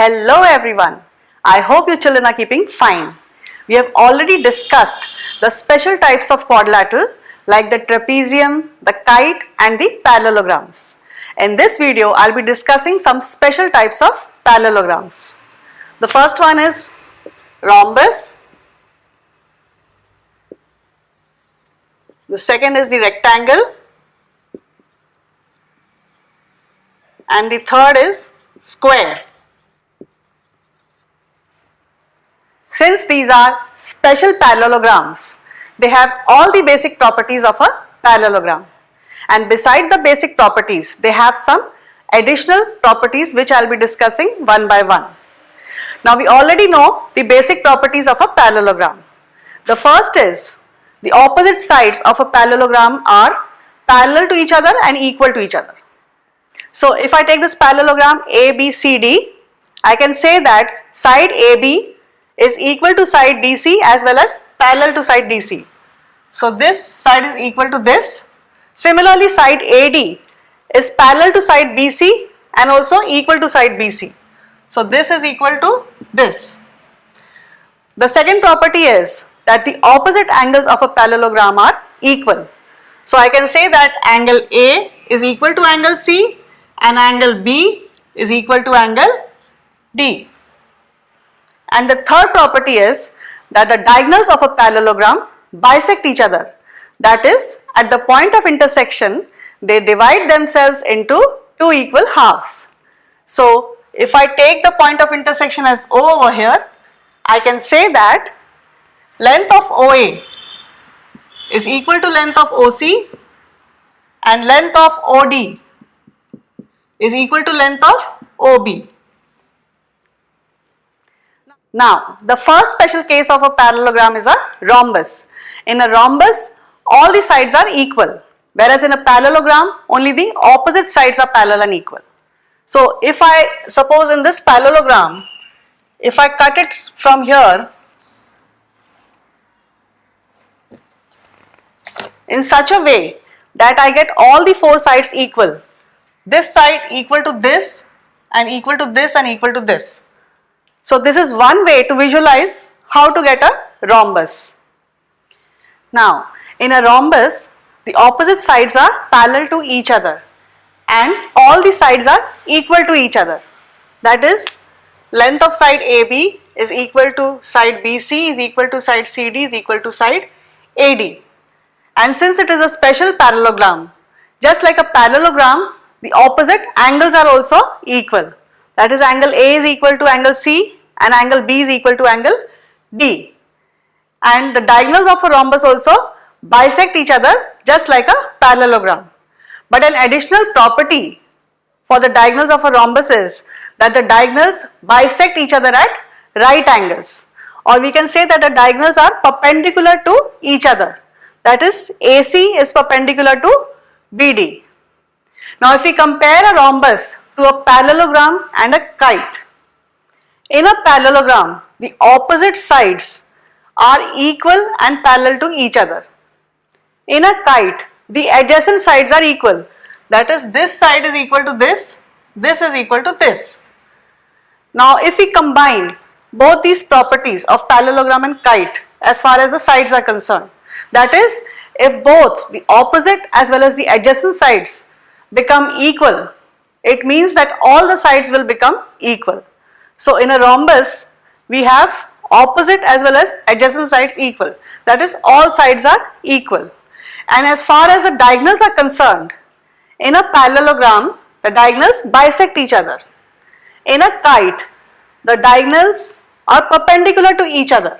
Hello everyone. I hope you children are keeping fine. We have already discussed the special types of quadrilateral like the trapezium, the kite and the parallelograms. In this video, I'll be discussing some special types of parallelograms. The first one is rhombus. The second is the rectangle. And the third is square. Since these are special parallelograms, they have all the basic properties of a parallelogram, and beside the basic properties, they have some additional properties which I will be discussing one by one. Now we already know the basic properties of a parallelogram. The first is the opposite sides of a parallelogram are parallel to each other and equal to each other. So if I take this parallelogram ABCD, I can say that side AB is equal to side DC as well as parallel to side DC. So this side is equal to this. Similarly, side AD is parallel to side BC and also equal to side BC. So this is equal to this. The second property is that the opposite angles of a parallelogram are equal. So I can say that angle A is equal to angle C and angle B is equal to angle D. And the third property is that the diagonals of a parallelogram bisect each other. That is, at the point of intersection, they divide themselves into two equal halves. So if I take the point of intersection as O over here, I can say that length of OA is equal to length of OC and length of OD is equal to length of OB. Now, the first special case of a parallelogram is a rhombus. In a rhombus, all the sides are equal, whereas in a parallelogram, only the opposite sides are parallel and equal. So, if I suppose in this parallelogram, if I cut it from here in such a way that I get all the four sides equal, this side equal to this and equal to this and equal to this. So this is one way to visualize how to get a rhombus. Now, in a rhombus, the opposite sides are parallel to each other and all the sides are equal to each other. That is, length of side AB is equal to side BC is equal to side CD is equal to side AD. And since it is a special parallelogram, just like a parallelogram, the opposite angles are also equal. That is, angle A is equal to angle C and angle B is equal to angle D. And the diagonals of a rhombus also bisect each other just like a parallelogram. But an additional property for the diagonals of a rhombus is that the diagonals bisect each other at right angles, or we can say that the diagonals are perpendicular to each other. That is, AC is perpendicular to BD. Now if we compare a rhombus to a parallelogram and a kite, in a parallelogram the opposite sides are equal and parallel to each other. In a kite, the adjacent sides are equal. That is, this side is equal to this is equal to this. Now if we combine both these properties of parallelogram and kite as far as the sides are concerned, that is, if both the opposite as well as the adjacent sides become equal, it means that all the sides will become equal. So in a rhombus, we have opposite as well as adjacent sides equal. That is, all sides are equal. And as far as the diagonals are concerned, in a parallelogram, the diagonals bisect each other. In a kite, the diagonals are perpendicular to each other.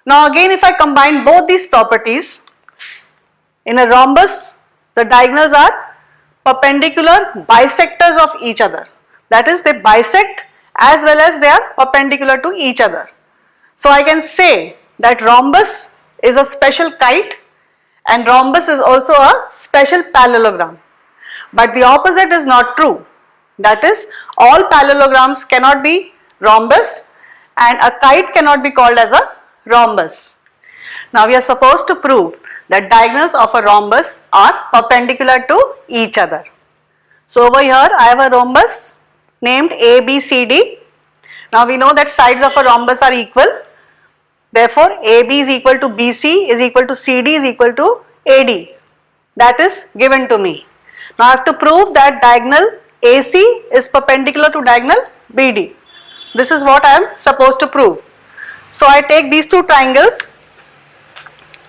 Now again, if I combine both these properties, in a rhombus, the diagonals are perpendicular bisectors of each other. That is, they bisect as well as they are perpendicular to each other. So I can say that rhombus is a special kite and rhombus is also a special parallelogram. But the opposite is not true. That is, all parallelograms cannot be rhombus and a kite cannot be called as a rhombus. Now we are supposed to prove that diagonals of a rhombus are perpendicular to each other. So over here I have a rhombus named ABCD Now we know that sides of a rhombus are equal. Therefore, AB is equal to BC is equal to CD is equal to AD. That is given to me. Now I have to prove that diagonal AC is perpendicular to diagonal BD. This is what I am supposed to prove. So I take these two triangles.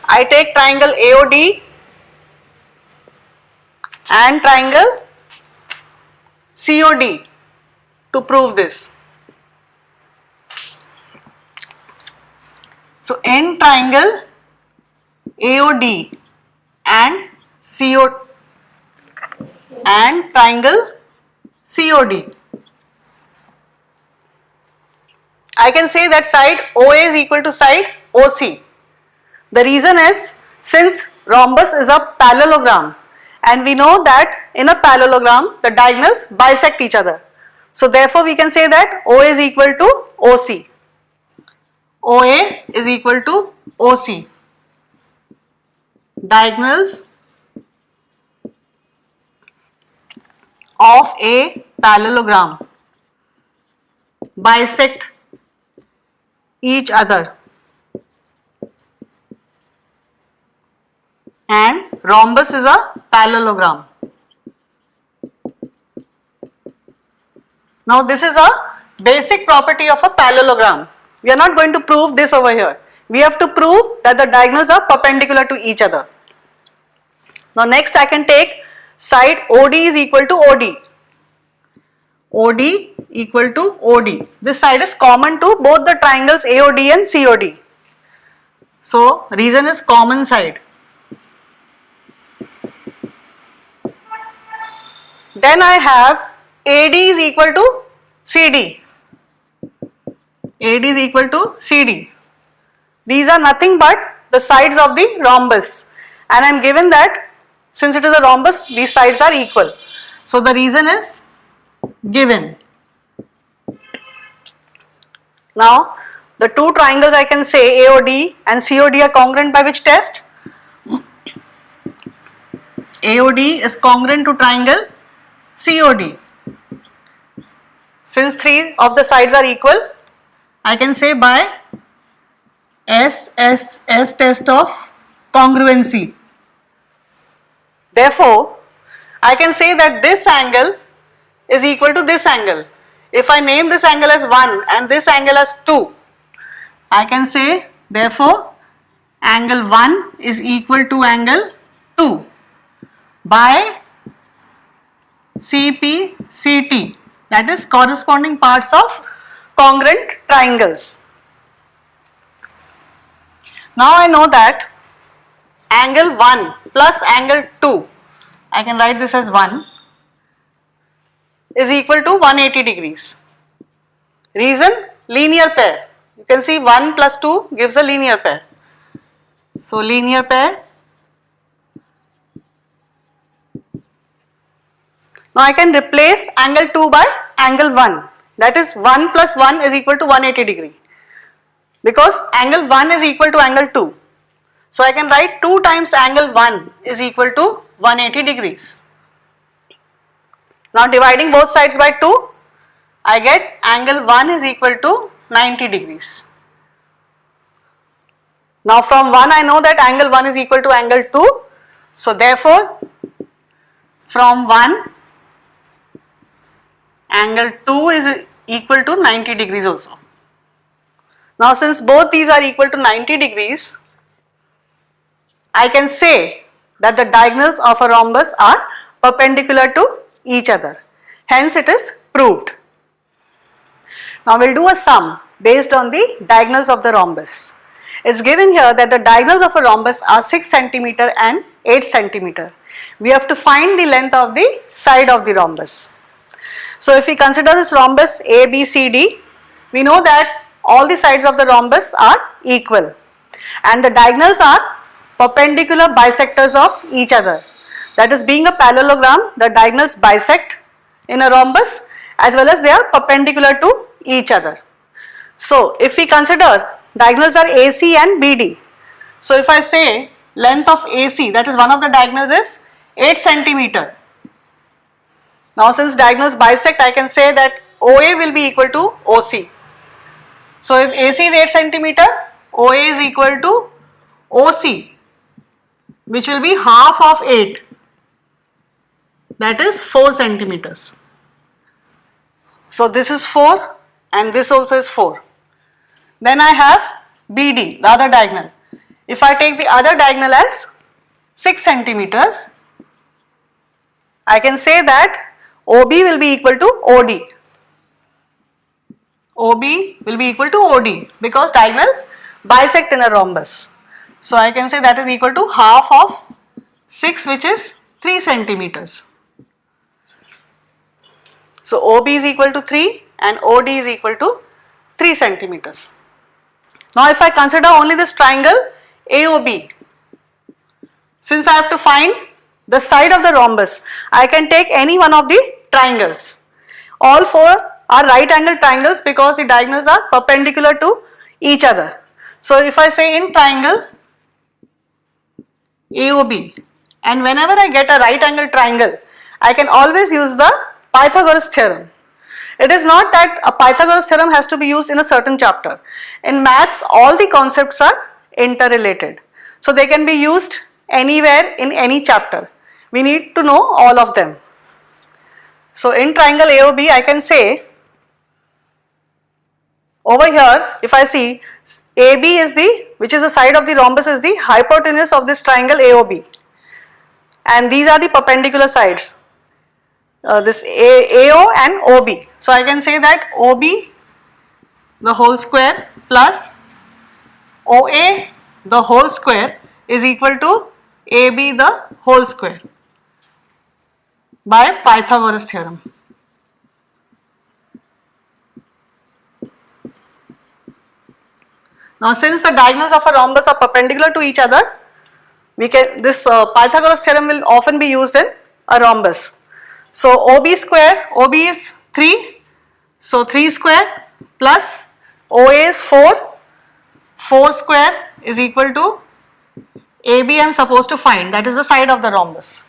I take triangle AOD and triangle COD to prove this. So in triangle AOD and triangle COD, I can say that side OA is equal to side OC. The reason is, since rhombus is a parallelogram and we know that in a parallelogram the diagonals bisect each other. So therefore we can say that OA is equal to OC. OA is equal to OC. Diagonals of a parallelogram bisect each other and rhombus is a parallelogram. Now this is a basic property of a parallelogram. We are not going to prove this over here. We have to prove that the diagonals are perpendicular to each other. Now next I can take side OD is equal to OD. OD equal to OD. This side is common to both the triangles AOD and COD. So reason is common side. Then I have AD is equal to CD. AD is equal to CD. These are nothing but the sides of the rhombus, and I am given that since it is a rhombus these sides are equal. So the reason is given. Now the two triangles I can say AOD and COD are congruent by which test? AOD is congruent to triangle COD. Since three of the sides are equal, I can say by SSS test of congruency. Therefore, I can say that this angle is equal to this angle. If I name this angle as 1 and this angle as 2, I can say therefore angle 1 is equal to angle 2 by CPCT, that is corresponding parts of congruent triangles. Now I know that angle 1 plus angle 2, I can write this as 1, is equal to 180 degrees. Reason? Linear pair. You can see 1 plus 2 gives a linear pair. So linear pair. Now I can replace angle 2 by angle 1, that is 1 plus 1 is equal to 180 degree, because angle 1 is equal to angle 2. So I can write 2 times angle 1 is equal to 180 degrees. Now dividing both sides by 2, I get angle 1 is equal to 90 degrees. Now from 1 I know that angle 1 is equal to angle 2. So therefore from 1 angle 2 is equal to 90 degrees also. Now since both these are equal to 90 degrees, I can say that the diagonals of a rhombus are perpendicular to each other. Hence it is proved. Now we will do a sum based on the diagonals of the rhombus. It is given here that the diagonals of a rhombus are 6 cm and 8 cm. We have to find the length of the side of the rhombus. So if we consider this rhombus ABCD, we know that all the sides of the rhombus are equal and the diagonals are perpendicular bisectors of each other. That is, being a parallelogram, the diagonals bisect in a rhombus as well as they are perpendicular to each other. So if we consider diagonals are AC and BD, so if I say length of AC, that is one of the diagonals, is 8 cm. Now since diagonals bisect, I can say that OA will be equal to OC. So if AC is 8 centimeter, OA is equal to OC, which will be half of 8, that is 4 centimeters. So this is 4 and this also is 4. Then I have BD, the other diagonal. If I take the other diagonal as 6 centimeters, I can say that OB will be equal to OD. OB will be equal to OD because diagonals bisect in a rhombus. So I can say that is equal to half of 6, which is 3 centimeters. So OB is equal to 3 and OD is equal to 3 centimeters. Now if I consider only this triangle AOB, since I have to find the side of the rhombus, I can take any one of the triangles. All 4 are right angle triangles because the diagonals are perpendicular to each other. So if I say in triangle AOB, and whenever I get a right angle triangle, I can always use the Pythagoras theorem. It is not that a Pythagoras theorem has to be used in a certain chapter. In maths, all the concepts are interrelated. So they can be used anywhere in any chapter. We need to know all of them. So in triangle AOB, I can say over here, if I see AB is which is the side of the rhombus, is the hypotenuse of this triangle AOB, and these are the perpendicular sides, this AO and OB. So I can say that OB the whole square plus OA the whole square is equal to AB the whole square by Pythagoras theorem. Now since the diagonals of a rhombus are perpendicular to each other, this Pythagoras theorem will often be used in a rhombus. So OB square, OB is 3, so 3 square plus OA is 4, 4 square is equal to AB I am supposed to find, that is the side of the rhombus.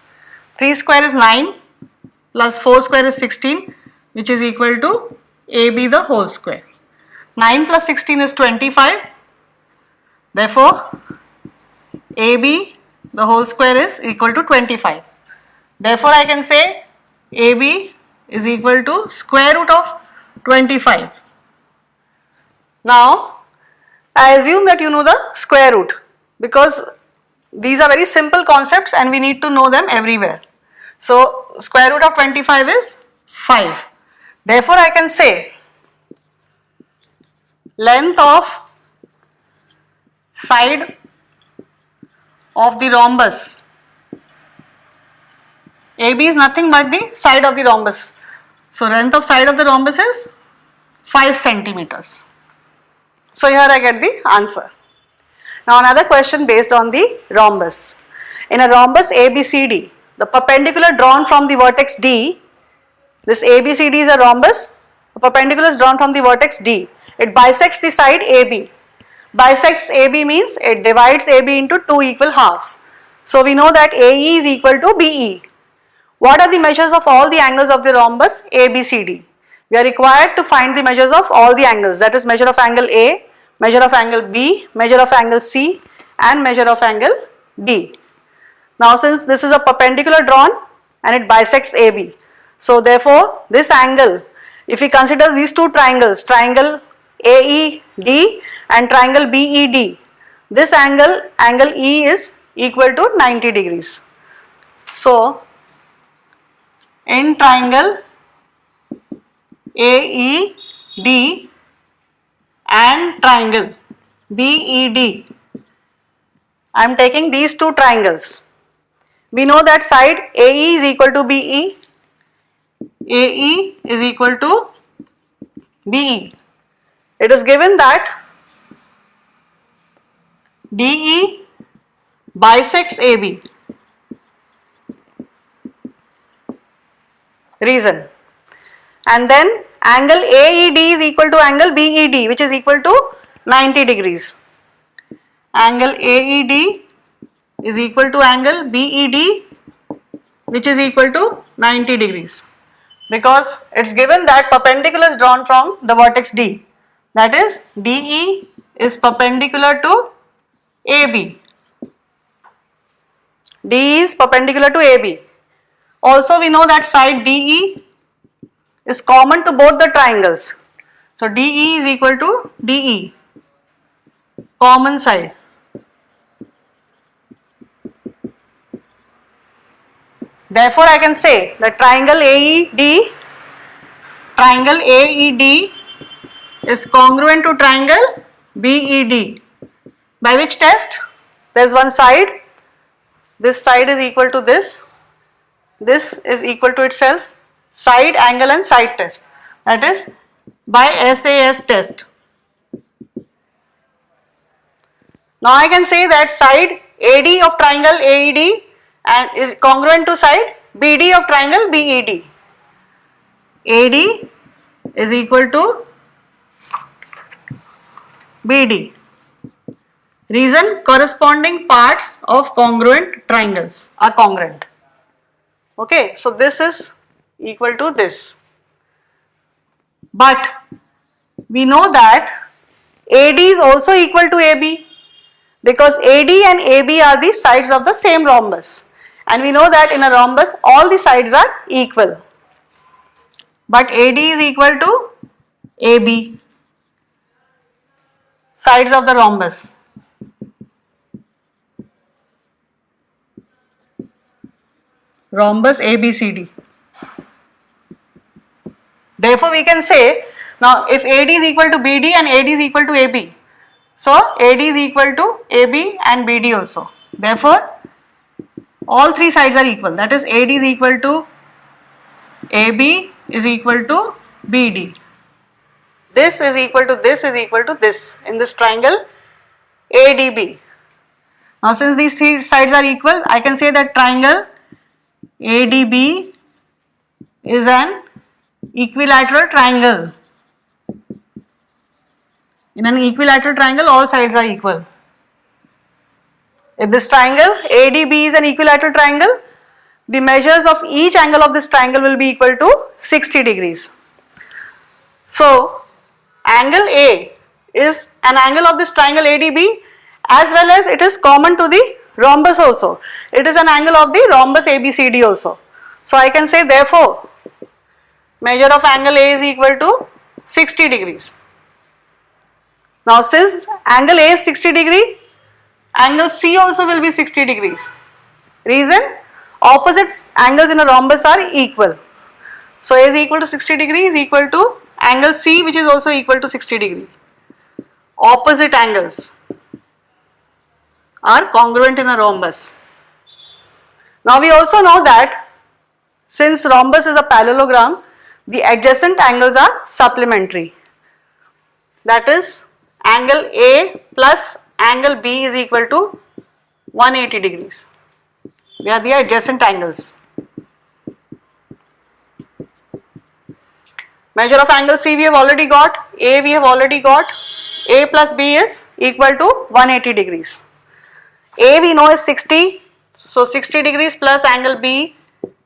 3 square is 9 plus 4 square is 16, which is equal to AB the whole square. 9 plus 16 is 25. Therefore, AB the whole square is equal to 25. Therefore, I can say AB is equal to square root of 25. Now, I assume that you know the square root because these are very simple concepts and we need to know them everywhere. So, square root of 25 is 5. Therefore, I can say length of side of the rhombus AB is nothing but the side of the rhombus. So length of side of the rhombus is 5 centimeters. So here I get the answer. Now another question based on the rhombus. In a rhombus ABCD, the perpendicular drawn from the vertex D, this ABCD is a rhombus, the perpendicular is drawn from the vertex D. It bisects the side AB. Bisects AB means it divides AB into 2 equal halves. So we know that AE is equal to BE. What are the measures of all the angles of the rhombus ABCD? We are required to find the measures of all the angles, that is measure of angle A, measure of angle B, measure of angle C and measure of angle D. Now since this is a perpendicular drawn and it bisects AB, so therefore this angle, if we consider these two triangles, triangle AED and triangle BED, this angle E is equal to 90 degrees. So in triangle AED and triangle BED, I am taking these two triangles. We know that side AE is equal to BE, AE is equal to BE. It is given that DE bisects AB. Reason. And then angle AED is equal to angle BED, which is equal to 90 degrees. Angle AED is equal to angle BED, which is equal to 90 degrees. Because it's given that perpendicular is drawn from the vertex D. that is DE is perpendicular to AB. DE is perpendicular to AB. Also we know that side DE is common to both the triangles. So DE is equal to DE, common side. Therefore I can say that triangle AED is congruent to triangle BED. By which test? There is one side, this side is equal to this is equal to itself, side, angle and side test, that is by SAS test. Now I can say that side AD of triangle AED and is congruent to side BD of triangle BED. AD is equal to BD. Reason, corresponding parts of congruent triangles are congruent. Okay, so this is equal to this. But we know that AD is also equal to AB because AD and AB are the sides of the same rhombus, and we know that in a rhombus all the sides are equal. But AD is equal to AB, sides of the rhombus. Rhombus ABCD. Therefore we can say, now if AD is equal to BD and AD is equal to AB, so AD is equal to AB and BD also. Therefore all three sides are equal, that is AD is equal to AB is equal to BD. This is equal to this is equal to this in this triangle ADB. Now since these three sides are equal, I can say that triangle ADB is an equilateral triangle. In an equilateral triangle all sides are equal. If this triangle ADB is an equilateral triangle, the measures of each angle of this triangle will be equal to 60 degrees. So angle A is an angle of this triangle ADB, as well as it is common to the rhombus also. It is an angle of the rhombus ABCD also. So I can say therefore measure of angle A is equal to 60 degrees. Now since angle A is 60 degree, angle C also will be 60 degrees. Reason, opposite angles in a rhombus are equal. So A is equal to 60 degrees is equal to angle C, which is also equal to 60 degree. Opposite angles are congruent in a rhombus. Now we also know that since rhombus is a parallelogram, the adjacent angles are supplementary. That is angle A plus angle B is equal to 180 degrees. They are the adjacent angles. Measure of angle C we have already got, A we have already got, A plus B is equal to 180 degrees. A we know is 60, so 60 degrees plus angle B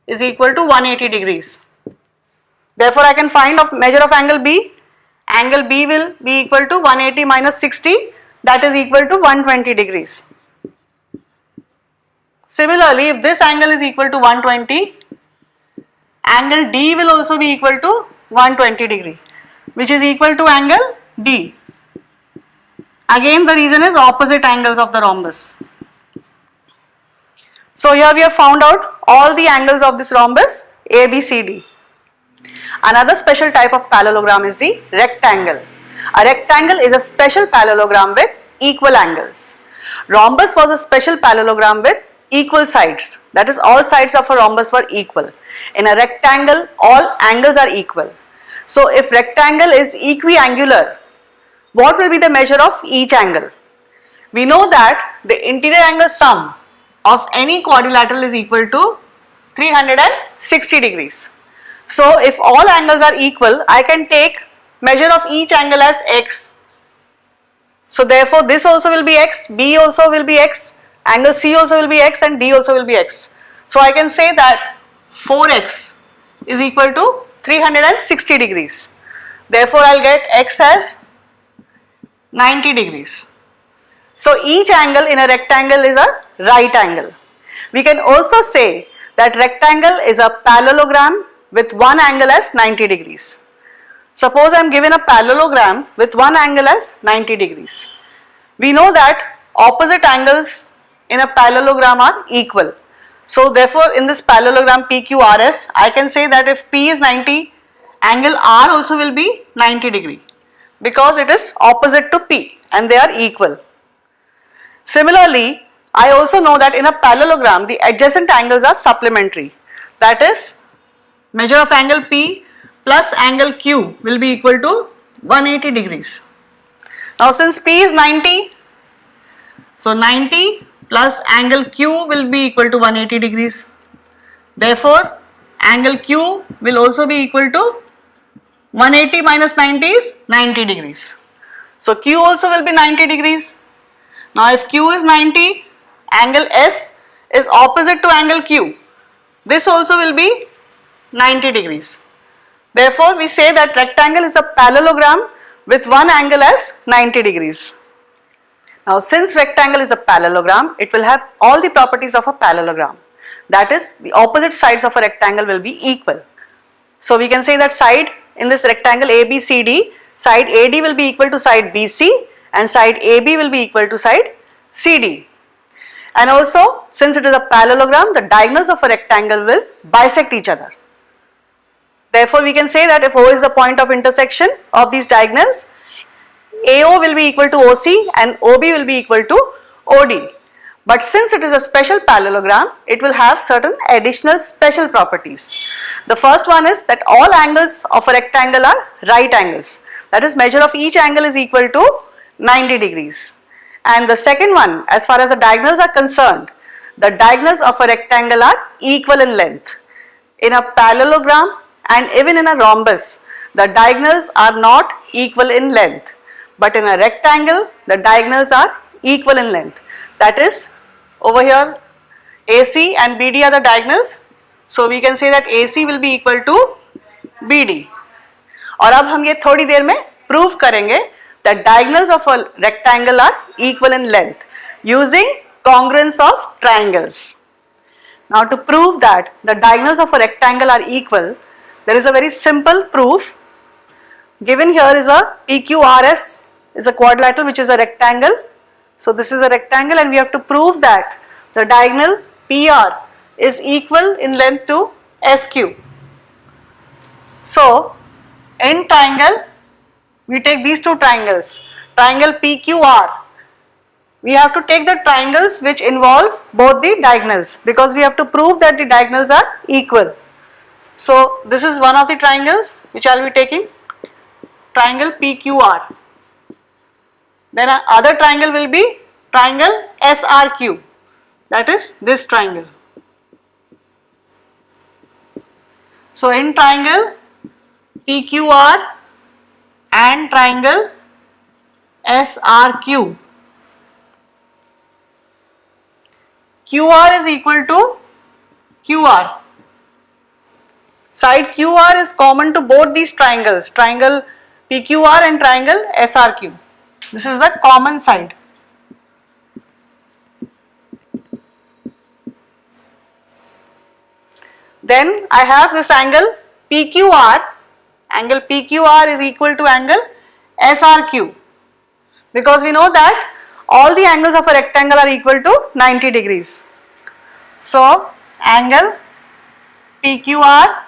is equal to 180 degrees. Therefore I can find of measure of angle B. Angle B will be equal to 180 minus 60, that is equal to 120 degrees. Similarly, if this angle is equal to 120, angle D will also be equal to 120 degree, which is equal to angle D. Again the reason is opposite angles of the rhombus. So here we have found out all the angles of this rhombus ABCD. Another special type of parallelogram is the rectangle. A rectangle is a special parallelogram with equal angles. Rhombus was a special parallelogram with equal sides, that is all sides of a rhombus were equal. In a rectangle all angles are equal. So if rectangle is equiangular, what will be the measure of each angle? We know that the interior angle sum of any quadrilateral is equal to 360 degrees. So if all angles are equal, I can take measure of each angle as x. So therefore this also will be x, B also will be x, angle C also will be x and D also will be x. So I can say that 4x is equal to 360 degrees. Therefore I will get x as 90 degrees. So each angle in a rectangle is a right angle. We can also say that rectangle is a parallelogram with one angle as 90 degrees. Suppose I am given a parallelogram with one angle as 90 degrees. We know that opposite angles in a parallelogram are equal. So therefore in this parallelogram PQRS, I can say that if P is 90, angle R also will be 90 degree because it is opposite to P and they are equal. Similarly, I also know that in a parallelogram the adjacent angles are supplementary. That is, measure of angle P plus angle Q will be equal to 180 degrees. Now since P is 90, so 90 plus angle Q will be equal to 180 degrees. Therefore, angle Q will also be equal to 180 minus 90 is 90 degrees. So Q also will be 90 degrees. Now if Q is 90, angle S is opposite to angle Q. This also will be 90 degrees. Therefore, we say that rectangle is a parallelogram with one angle as 90 degrees. Now since rectangle is a parallelogram, it will have all the properties of a parallelogram. That is, the opposite sides of a rectangle will be equal. So we can say that side in this rectangle ABCD, side AD will be equal to side BC and side AB will be equal to side CD. And also, since it is a parallelogram, the diagonals of a rectangle will bisect each other. Therefore, we can say that if O is the point of intersection of these diagonals, AO will be equal to OC and OB will be equal to OD. But since it is a special parallelogram, it will have certain additional special properties. The first one is that all angles of a rectangle are right angles. That is, measure of each angle is equal to 90 degrees. And the second one, as far as the diagonals are concerned, the diagonals of a rectangle are equal in length. In a parallelogram and even in a rhombus, the diagonals are not equal in length. But in a rectangle, the diagonals are equal in length. That is, over here AC and BD are the diagonals. So we can say that AC will be equal to BD. और अब हम ये थोड़ी देर में prove करेंगे that diagonals of a rectangle are equal in length using congruence of triangles. Now to prove that the diagonals of a rectangle are equal, there is a very simple proof. Given here is a PQRS is a quadrilateral which is a rectangle. So this is a rectangle and we have to prove that the diagonal PR is equal in length to SQ. So in triangle, we take these two triangles, triangle PQR. We have to take the triangles which involve both the diagonals because we have to prove that the diagonals are equal. So this is one of the triangles which I will be taking, triangle PQR. Then other triangle will be triangle SRQ, that is this triangle. So in triangle PQR and triangle SRQ, QR is equal to QR. Side QR is common to both these triangles, triangle PQR and triangle SRQ. This is the common side. Then I have this angle PQR. Angle PQR is equal to angle SRQ because we know that all the angles of a rectangle are equal to 90 degrees. So angle PQR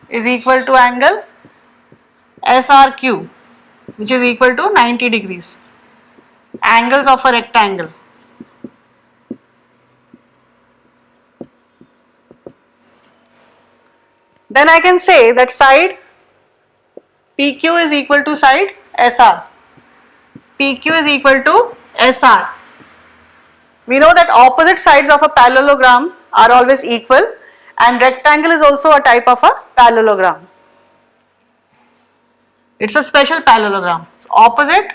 is equal to angle SRQ, which is equal to 90 degrees. Angles of a rectangle. Then I can say that side PQ is equal to side SR. PQ is equal to SR. We know that opposite sides of a parallelogram are always equal and rectangle is also a type of a parallelogram. It's a special parallelogram. So opposite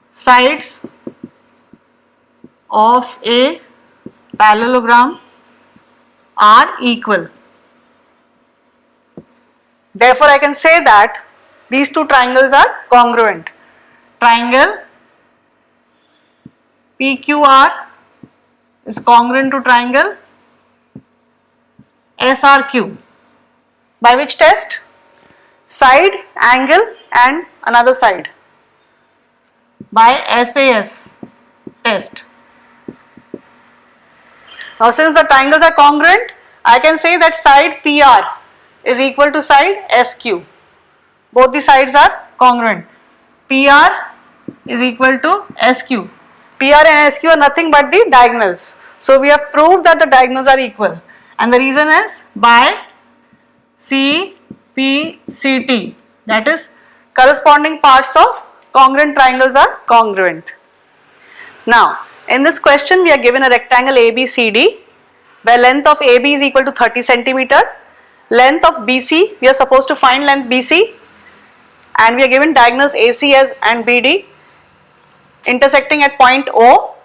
sides of a parallelogram are equal. Therefore, I can say that these two triangles are congruent. triangle PQR is congruent to triangle SRQ. By which test? Side, angle and another side. By SAS test. Now since the triangles are congruent, I can say that side PR is equal to side SQ. Both the sides are congruent. PR is equal to SQ. PR and SQ are nothing but the diagonals. So we have proved that the diagonals are equal, and the reason is by CPCT, that is corresponding parts of congruent triangles are congruent. Now in this question we are given a rectangle ABCD where length of AB is equal to 30 centimeter, length of BC, we are supposed to find length BC, and we are given diagonals AC and BD intersecting at point O.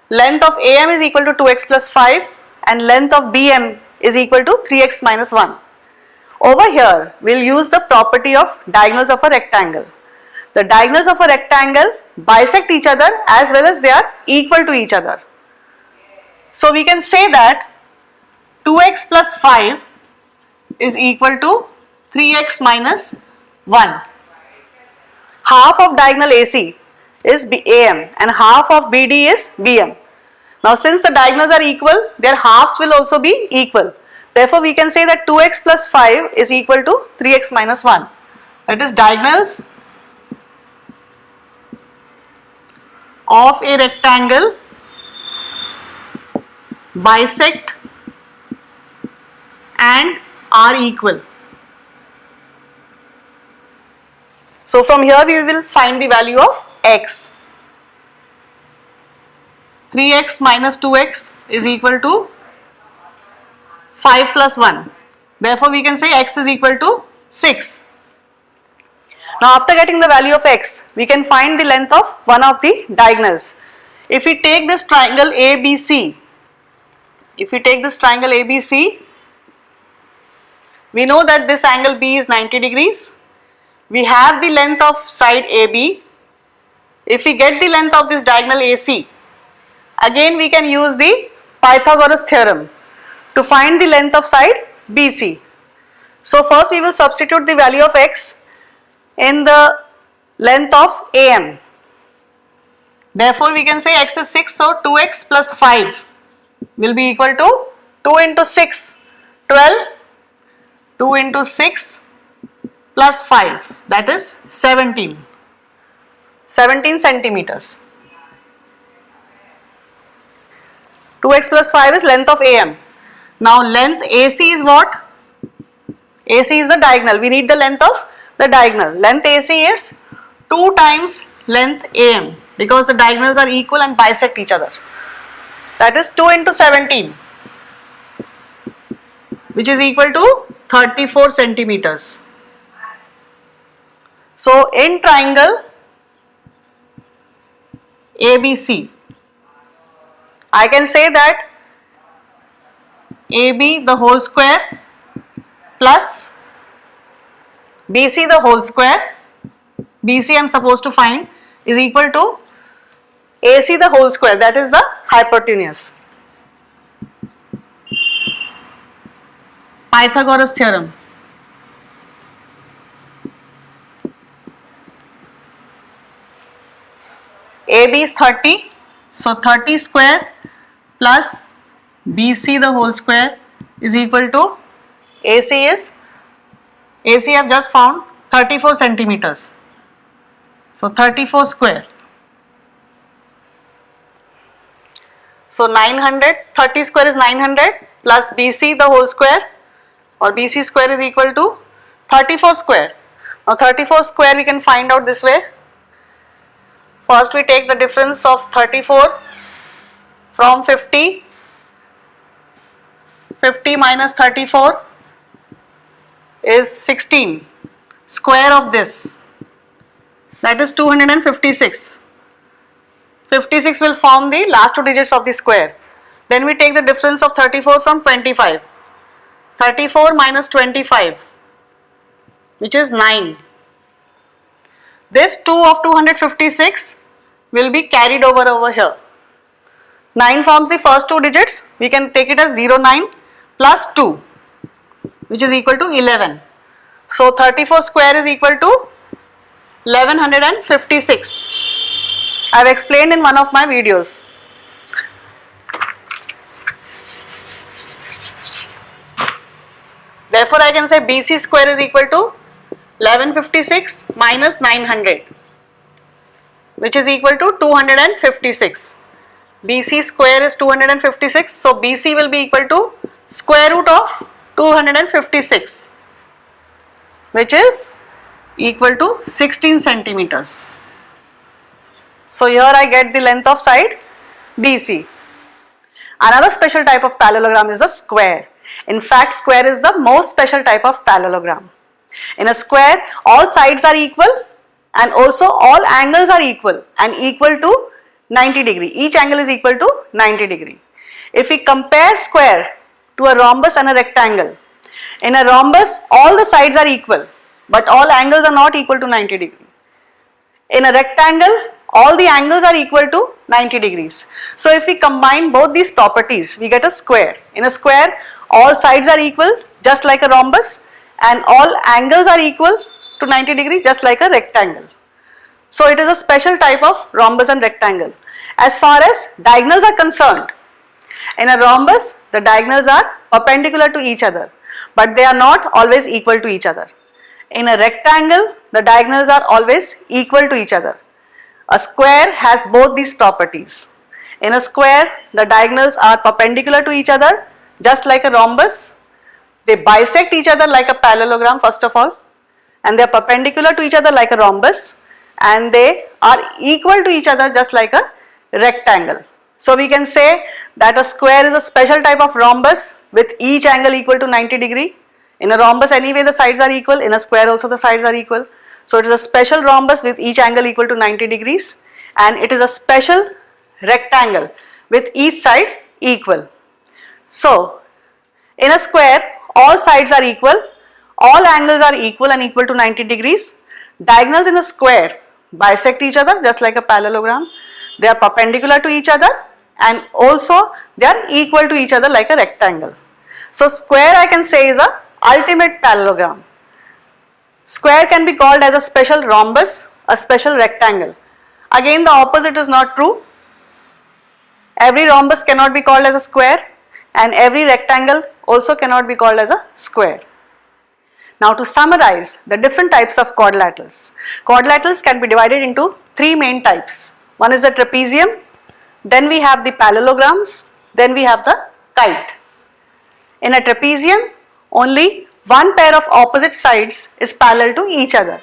Length of AM is equal to 2x plus 5 and length of BM is equal to 3x minus 1. Over here we will use the property of diagonals of a rectangle. The diagonals of a rectangle bisect each other as well as they are equal to each other. So we can say that 2x plus 5 is equal to 3x minus 1. Half of diagonal AC is AM and half of BD is BM. Now since the diagonals are equal, their halves will also be equal. Therefore we can say that 2x plus 5 is equal to 3x minus 1. That is diagonals of a rectangle bisect and are equal. So from here we will find the value of x. 3x minus 2x is equal to 5 plus 1. Therefore we can say x is equal to 6. Now after getting the value of x, we can find the length of one of the diagonals. If we take this triangle ABC, we know that this angle B is 90 degrees. We have the length of side AB. If we get the length of this diagonal AC, again we can use the Pythagoras theorem to find the length of side BC. So first we will substitute the value of x in the length of AM. Therefore we can say x is 6, so 2x plus 5 will be equal to 2 into 6, 12, 2 into 6 plus 5, that is 17 centimeters. 2x plus 5 is length of AM. Now length AC is what? AC is the diagonal. We need the length of the diagonal. Length AC is 2 times length AM because the diagonals are equal and bisect each other. That is 2 into 17, which is equal to 34 centimeters. So in triangle ABC, I can say that AB the whole square plus BC the whole square, BC I am supposed to find, is equal to AC the whole square, that is the hypotenuse. Pythagoras theorem. AB is 30, so 30 square plus BC the whole square is equal to AC is, AC I have just found 34 centimeters. So 34 square. So 900, 30 square is 900 plus BC the whole square, or BC square is equal to 34 square. Now 34 square we can find out this way. First we take the difference of 34 from 50. 50 minus 34 is 16. Square of this, that is 256. 56 will form the last two digits of the square. Then we take the difference of 34 from 25. 34 minus 25, which is 9. this 2 of 256 will be carried over here. 9 forms the first two digits, we can take it as 09 plus 2, which is equal to 11. So 34 square is equal to 1156. I have explained in one of my videos. Therefore, I can say BC square is equal to 1156 minus 900, which is equal to 256. BC square is 256, so BC will be equal to square root of 256, which is equal to 16 centimeters. So here I get the length of side BC. Another special type of parallelogram is a square. In fact, square is the most special type of parallelogram. In a square, all sides are equal and also all angles are equal and equal to 90 degree. Each angle is equal to 90 degree. If we compare square to a rhombus and a rectangle, in a rhombus all the sides are equal but all angles are not equal to 90 degree. In a rectangle, all the angles are equal to 90 degrees. So if we combine both these properties, we get a square. In a square, all sides are equal just like a rhombus and all angles are equal to 90 degrees just like a rectangle. So it is a special type of rhombus and rectangle. As far as diagonals are concerned, in a rhombus the diagonals are perpendicular to each other but they are not always equal to each other. In a rectangle, the diagonals are always equal to each other. A square has both these properties. In a square, the diagonals are perpendicular to each other just like a rhombus. They bisect each other like a parallelogram first of all, and they are perpendicular to each other like a rhombus, and they are equal to each other just like a rectangle. So we can say that a square is a special type of rhombus with each angle equal to 90 degree. In a rhombus anyway the sides are equal, in a square also the sides are equal. So it is a special rhombus with each angle equal to 90 degrees, and it is a special rectangle with each side equal. So in a square all sides are equal, all angles are equal and equal to 90 degrees. Diagonals in a square bisect each other just like a parallelogram. They are perpendicular to each other and also they are equal to each other like a rectangle. So square I can say is a ultimate parallelogram. Square can be called as a special rhombus, a special rectangle. Again the opposite is not true. Every rhombus cannot be called as a square and every rectangle also cannot be called as a square. Now to summarize the different types of quadrilaterals. Quadrilaterals can be divided into three main types. One is the trapezium, then we have the parallelograms, then we have the kite. In a trapezium, only one pair of opposite sides is parallel to each other.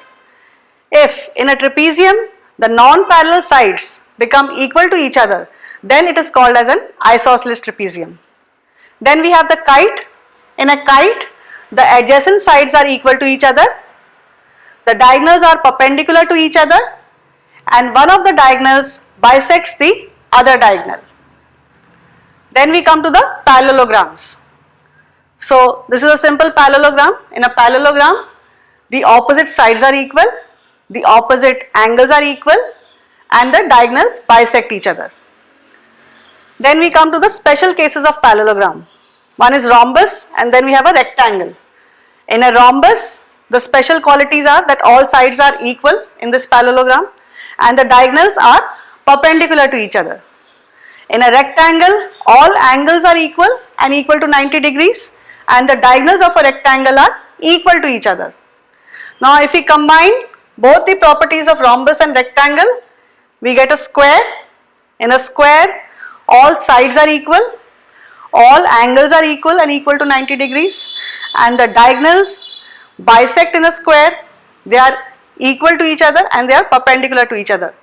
If in a trapezium the non-parallel sides become equal to each other, then it is called as an isosceles trapezium. Then we have the kite. In a kite, the adjacent sides are equal to each other, the diagonals are perpendicular to each other, and one of the diagonals bisects the other diagonal. Then we come to the parallelograms. So this is a simple parallelogram. In a parallelogram, the opposite sides are equal, the opposite angles are equal, and the diagonals bisect each other. Then we come to the special cases of parallelogram. One is rhombus and then we have a rectangle. In a rhombus, the special qualities are that all sides are equal in this parallelogram and the diagonals are perpendicular to each other. In a rectangle, all angles are equal and equal to 90 degrees and the diagonals of a rectangle are equal to each other. Now if we combine both the properties of rhombus and rectangle, we get a square. In a square, all sides are equal, all angles are equal and equal to 90 degrees, and the diagonals bisect in a square. They are equal to each other and they are perpendicular to each other.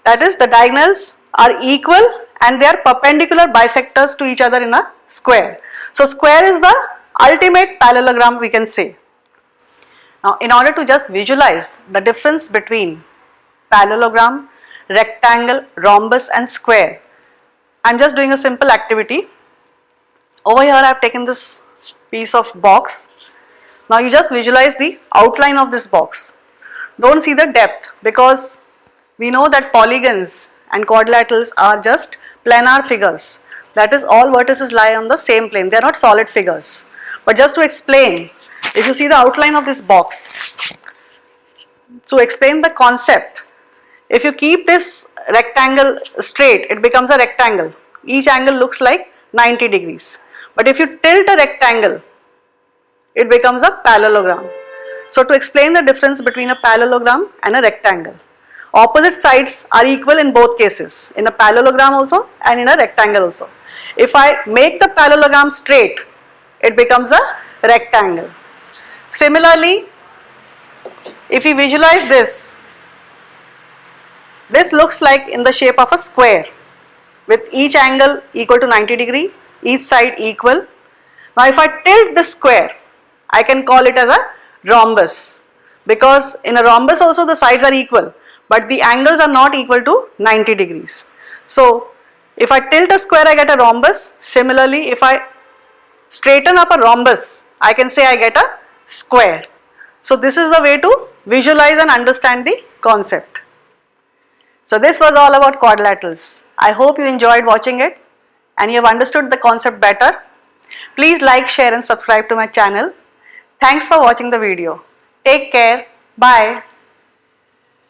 That is, the diagonals are equal and they are perpendicular bisectors to each other in a square. So square is the ultimate parallelogram, we can say. Now in order to just visualize the difference between parallelogram, rectangle, rhombus and square, I am just doing a simple activity. Over here I have taken this piece of box. Now you just visualize the outline of this box. don't see the depth, because we know that polygons and quadrilaterals are just planar figures. That is, all vertices lie on the same plane. They are not solid figures. But just to explain, if you see the outline of this box, to explain the concept, if you keep this rectangle straight, it becomes a rectangle. Each angle looks like 90 degrees. But if you tilt a rectangle, it becomes a parallelogram. So to explain the difference between a parallelogram and a rectangle, opposite sides are equal in both cases, in a parallelogram also and in a rectangle also. If I make the parallelogram straight, it becomes a rectangle. Similarly, if we visualize this, this looks like in the shape of a square with each angle equal to 90 degree, each side equal. Now if I tilt this square, I can call it as a rhombus, because in a rhombus also the sides are equal, but the angles are not equal to 90 degrees. So if I tilt a square, I get a rhombus. Similarly, if I straighten up a rhombus, I can say I get a square. So this is the way to visualize and understand the concept. So this was all about quadrilaterals. I hope you enjoyed watching it and you have understood the concept better. Please like, share and subscribe to my channel. Thanks for watching the video. Take care. Bye.